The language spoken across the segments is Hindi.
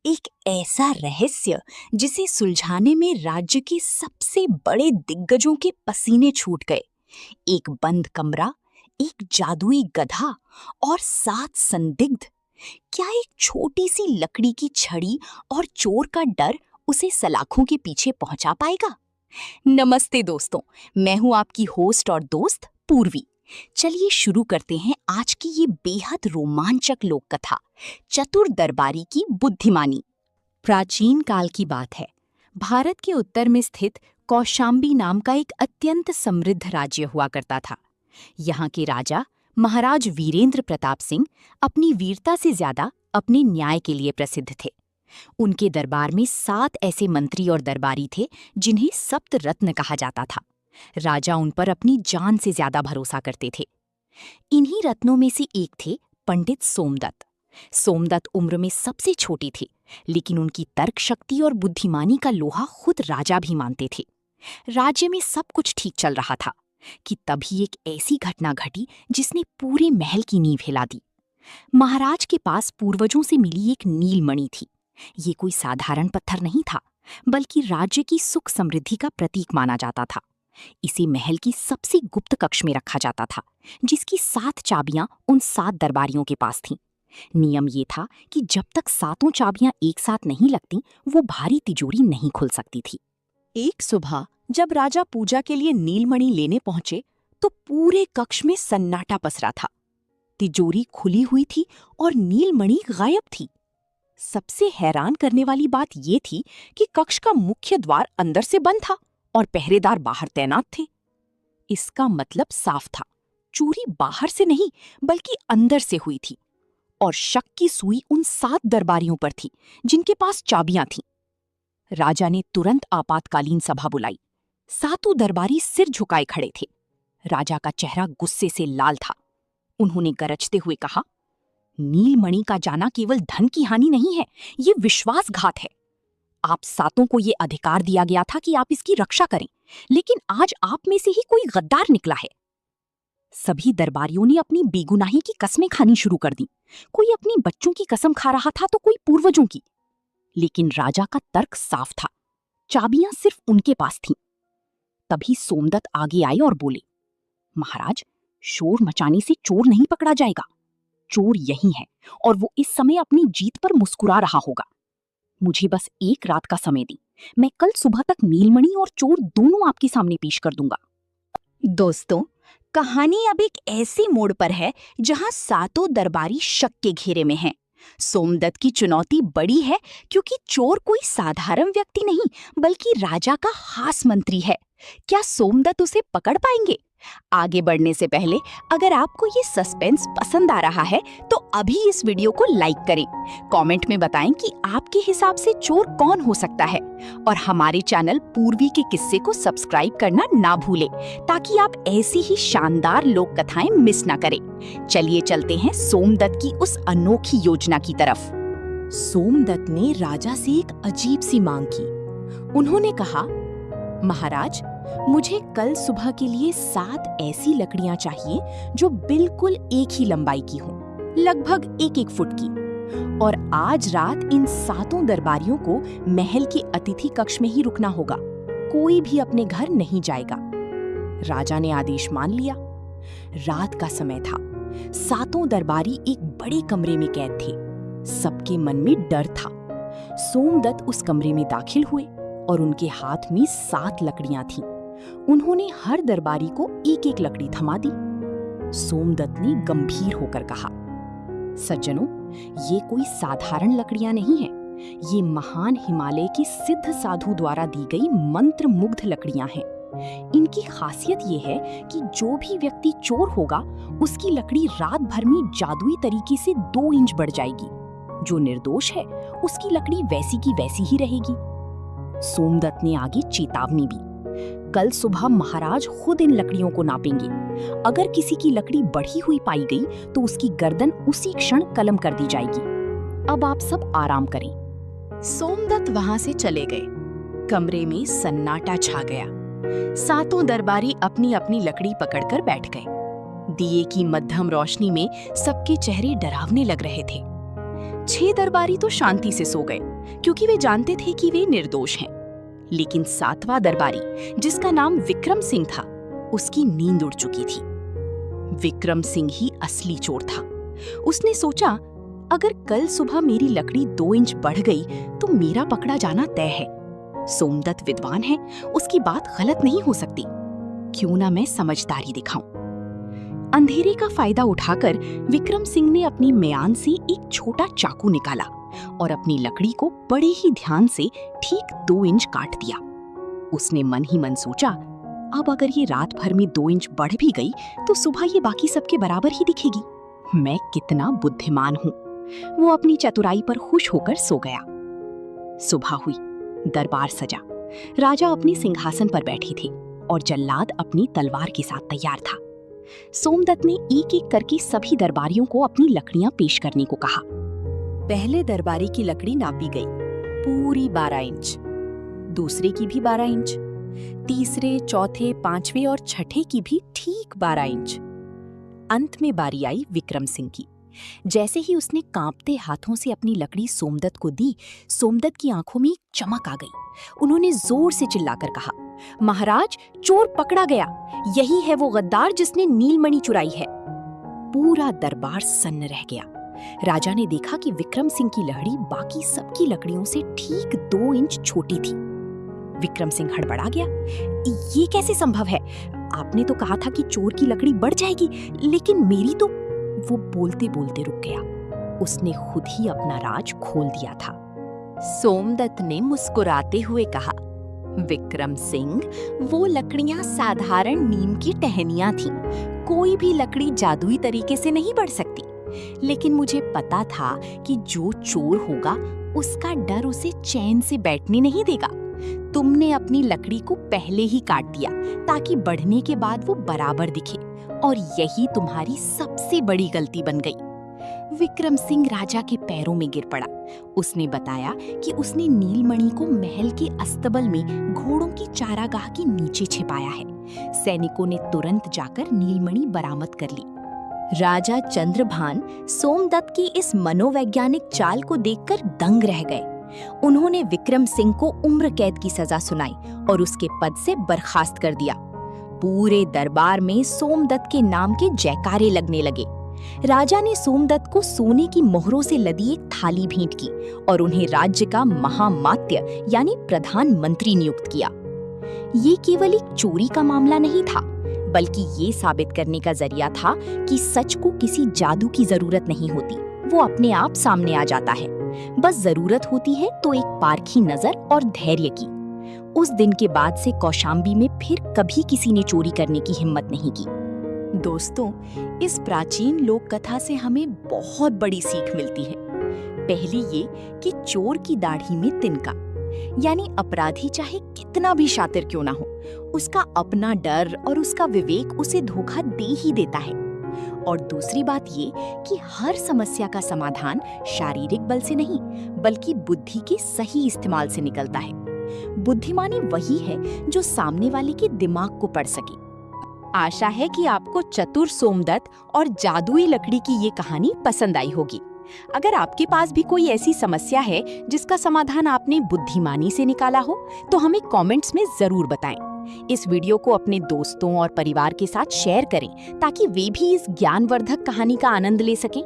एक ऐसा रहस्य जिसे सुलझाने में राज्य के सबसे बड़े दिग्गजों के पसीने छूट गए। एक बंद कमरा, एक जादुई गधा और 7 संदिग्ध। क्या एक छोटी सी लकड़ी की छड़ी और चोर का डर उसे सलाखों के पीछे पहुंचा पाएगा? नमस्ते दोस्तों, मैं हूं आपकी होस्ट और दोस्त पूर्वी। चलिए शुरू करते हैं आज की ये बेहद रोमांचक लोक कथा, चतुर दरबारी की बुद्धिमानी। प्राचीन काल की बात है। भारत के उत्तर में स्थित कौशाम्बी नाम का एक अत्यंत समृद्ध राज्य हुआ करता था। यहाँ के राजा महाराज वीरेंद्र प्रताप सिंह अपनी वीरता से ज्यादा अपने न्याय के लिए प्रसिद्ध थे। उनके दरबार में 7 ऐसे मंत्री और दरबारी थे जिन्हें सप्त रत्न कहा जाता था। राजा उन पर अपनी जान से ज्यादा भरोसा करते थे। इन्हीं रत्नों में से एक थे पंडित सोमदत्त। सोमदत्त उम्र में सबसे छोटी थी, लेकिन उनकी तर्क शक्ति और बुद्धिमानी का लोहा खुद राजा भी मानते थे। राज्य में सब कुछ ठीक चल रहा था कि तभी एक ऐसी घटना घटी जिसने पूरे महल की नींव हिला दी। महाराज के पास पूर्वजों से मिली एक नीलमणि थी। ये कोई साधारण पत्थर नहीं था, बल्कि राज्य की सुख समृद्धि का प्रतीक माना जाता था। इसे महल की सबसे गुप्त कक्ष में रखा जाता था, जिसकी 7 चाबियां उन 7 दरबारियों के पास थीं। नियम ये था कि जब तक 7 चाबियां एक साथ नहीं लगती, वो भारी तिजोरी नहीं खुल सकती थी। एक सुबह जब राजा पूजा के लिए नीलमणि लेने पहुंचे, तो पूरे कक्ष में सन्नाटा पसरा था। तिजोरी खुली हुई थी और नीलमणि गायब थी। सबसे हैरान करने वाली बात ये थी कि कक्ष का मुख्य द्वार अंदर से बंद था और पहरेदार बाहर तैनात थे। इसका मतलब साफ था, चोरी बाहर से नहीं बल्कि अंदर से हुई थी। और शक की सुई उन 7 दरबारियों पर थी जिनके पास चाबियां थीं। राजा ने तुरंत आपातकालीन सभा बुलाई। 7 दरबारी सिर झुकाए खड़े थे। राजा का चेहरा गुस्से से लाल था। उन्होंने गरजते हुए कहा, नीलमणि का जाना केवल धन की हानि नहीं है, ये विश्वासघात है। आप 7 को ये अधिकार दिया गया था कि आप इसकी रक्षा करें, लेकिन आज आप में से ही कोई गद्दार निकला है। सभी दरबारियों ने अपनी बेगुनाही की कस्में खानी शुरू कर दी। कोई अपनी बच्चों की कसम खा रहा था तो कोई पूर्वजों की। लेकिन राजा का तर्क साफ था, चाबियां सिर्फ उनके पास थीं। तभी सोमदत्त आगे आए और बोले, महाराज, शोर मचाने से चोर नहीं पकड़ा जाएगा। चोर यही है और वो इस समय अपनी जीत पर मुस्कुरा रहा होगा। मुझे बस एक रात का समय दी, मैं कल सुबह तक नीलमणि और चोर दोनों आपके सामने पेश कर दूंगा। दोस्तों, कहानी अब एक ऐसे मोड़ पर है जहां 7 दरबारी शक के घेरे में हैं। सोमदत्त की चुनौती बड़ी है क्योंकि चोर कोई साधारण व्यक्ति नहीं बल्कि राजा का खास मंत्री है। क्या सोमदत्त उसे पकड़ पाएंगे? आगे बढ़ने से पहले अगर आपको ये सस्पेंस पसंद आ रहा है तो अभी इस वीडियो को लाइक करें। कमेंट में बताएं कि आपके हिसाब से चोर कौन हो सकता है और हमारे चैनल पूर्वी के किस्से को सब्सक्राइब करना ना भूलें ताकि आप ऐसी ही शानदार लोक कथाएं मिस ना करें। चलिए चलते हैं सोमदत्त की उस अनोखी योजना की तरफ। सोमदत्त ने राजा से एक अजीब सी मांग की। उन्होंने कहा, महाराज, मुझे कल सुबह के लिए 7 ऐसी लकड़ियां चाहिए जो बिल्कुल एक ही लंबाई की हों, लगभग 1-1 फुट की। और आज रात इन 7 दरबारियों को महल के अतिथि कक्ष में ही रुकना होगा। कोई भी अपने घर नहीं जाएगा। राजा ने आदेश मान लिया। रात का समय था। 7 दरबारी एक बड़े कमरे में कैद थे। सबके मन में डर था। सोमदत्त उस कमरे में दाखिल हुए और उनके हाथ में 7 लकड़ियां थीं। उन्होंने हर दरबारी को 1-1 लकड़ी थमा दी। सोमदत्त ने गंभीर होकर कहा, सज्जनों, ये कोई साधारण लकड़ियां नहीं हैं। ये महान हिमालय के सिद्ध साधु द्वारा दी गई मंत्र मुग्ध लकड़ियां हैं। इनकी खासियत ये है कि जो भी व्यक्ति चोर होगा, उसकी लकड़ी रात भर में जादुई तरीके से 2 इंच बढ़ जाएगी। जो निर्दोष है, उसकी लकड़ी वैसी की वैसी ही रहेगी। सोमदत्त ने आगे चेतावनी दी, कल सुबह महाराज खुद इन लकड़ियों को नापेंगे। अगर किसी की लकड़ी बढ़ी हुई पाई गई तो उसकी गर्दन उसी क्षण कलम कर दी जाएगी। अब आप सब आराम करें। सोमदत्त वहां से चले गए। कमरे में सन्नाटा छा गया। 7 दरबारी अपनी अपनी लकड़ी पकड़कर बैठ गए। दिए की मध्यम रोशनी में सबके चेहरे डरावने लग रहे थे। 6 दरबारी तो शांति से सो गए, क्योंकि वे जानते थे कि वे निर्दोष हैं। लेकिन 7वां दरबारी, जिसका नाम विक्रम सिंह था, उसकी नींद उड़ चुकी थी। विक्रम सिंह ही असली चोर था। उसने सोचा, अगर कल सुबह मेरी लकड़ी 2 इंच बढ़ गई तो मेरा पकड़ा जाना तय है। सोमदत्त विद्वान है, उसकी बात गलत नहीं हो सकती। क्यों ना मैं समझदारी दिखाऊं। अंधेरे का फायदा उठाकर विक्रम सिंह ने अपनी म्यान से एक छोटा चाकू निकाला और अपनी लकड़ी को बड़े ही ध्यान से ठीक 2 इंच काट दिया। उसने मन ही मन सोचा, अब अगर ये रात भर में 2 इंच बढ़ भी गई तो सुबह ये बाकी सबके बराबर ही दिखेगी। मैं कितना बुद्धिमान हूँ। वो अपनी चतुराई पर खुश होकर सो गया। सुबह हुई, दरबार सजा। राजा अपने सिंहासन पर बैठे थे और जल्लाद अपनी तलवार के साथ तैयार था। सोमदत्त ने एक एक करके सभी दरबारियों को अपनी लकड़ियां पेश करने को कहा। पहले दरबारी की लकड़ी नापी गई, पूरी 12 इंच। दूसरे की भी 12 इंच। तीसरे, चौथे, 5वें और 6ठे की भी ठीक 12 इंच। अंत में बारी आई विक्रम सिंह की। जैसे ही उसने कांपते हाथों से अपनी लकड़ी सोमदत्त को दी, सोमदत्त की आंखों में एक चमक आ गई। उन्होंने जोर से चिल्लाकर कहा, महाराज, चोर पकड़ा गया। यही है वो गद्दार जिसने नीलमणि चुराई है। पूरा दरबार सन्न रह गया। राजा ने देखा कि विक्रम सिंह की लकड़ी बाकी सबकी लकड़ियों से ठीक 2 इंच छोटी थी। विक्रम सिंह हड़बड़ा गया। ये कैसे संभव है? आपने तो कहा था कि चोर की लकड़ी बढ़ जाएगी, लेकिन मेरी तो... वो बोलते बोलते रुक गया। उसने खुद ही अपना राज खोल दिया था। सोमदत्त ने मुस्कुराते हुए कहा, विक्रम सिंह, वो लकड़ियां साधारण नीम की टहनियां थीं। कोई भी लकड़ी जादुई तरीके से नहीं बढ़ सकती। लेकिन मुझे पता था कि जो चोर होगा उसका डर उसे चैन से बैठने नहीं देगा। तुमने अपनी लकड़ी को पहले ही काट दिया ताकि बढ़ने के बाद वो बराबर दिखे, और यही तुम्हारी सबसे बड़ी गलती बन गई। विक्रम सिंह राजा के पैरों में गिर पड़ा। उसने बताया कि उसने नीलमणि को महल के अस्तबल में घोड़ों की चारागाह के नीचे छिपाया है। सैनिकों ने तुरंत जाकर नीलमणि बरामद कर ली। राजा चंद्रभान सोमदत्त की इस मनोवैज्ञानिक चाल को देखकर दंग रह गए। उन्होंने विक्रम सिंह को उम्र कैद की सजा सुनाई और उसके पद से बर्खास्त कर दिया। पूरे दरबार में सोमदत्त के नाम के जयकारे लगने लगे। राजा ने सोमदत्त को सोने की मोहरों से लदी एक थाली भेंट की और उन्हें राज्य का महामात्य यानी प्रधानमंत्री नियुक्त किया। ये केवल एक चोरी का मामला नहीं था, बल्कि ये साबित करने का जरिया था कि सच को किसी जादू की जरूरत नहीं होती, वो अपने आप सामने आ जाता है। बस जरूरत होती है तो एक पारखी नजर और धैर्य की। उस दिन के बाद से कौशाम्बी में फिर कभी किसी ने चोरी करने की हिम्मत नहीं की। दोस्तों, इस प्राचीन लोक कथा से हमें बहुत बड़ी सीख मिलती है। पहली ये कि चोर की दाढ़ी में तिनका, यानी अपराधी चाहे कितना भी शातिर क्यों ना हो, उसका अपना डर और उसका विवेक उसे धोखा दे ही देता है। और दूसरी बात ये कि हर समस्या का समाधान शारीरिक बल से नहीं, बल्कि बुद्धि के सही इस्तेमाल से निकलता है। बुद्धिमानी वही है जो सामने वाले के दिमाग को पढ़ सके। आशा है कि आपको चतुर सोमदत्त और जादुई लकड़ी की ये कहानी पसंद आई होगी। अगर आपके पास भी कोई ऐसी समस्या है जिसका समाधान आपने बुद्धिमानी से निकाला हो, तो हमें कमेंट्स में जरूर बताएं। इस वीडियो को अपने दोस्तों और परिवार के साथ शेयर करें ताकि वे भी इस ज्ञानवर्धक कहानी का आनंद ले सकें।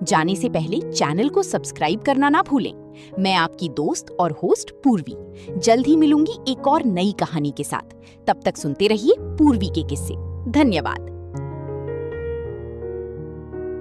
जाने से पहले चैनल को सब्सक्राइब करना ना भूलें। मैं आपकी दोस्त और होस्ट पूर्वी जल्द ही मिलूंगी एक और नई कहानी के साथ। तब तक सुनते रहिए पूर्वी के किस्से। धन्यवाद।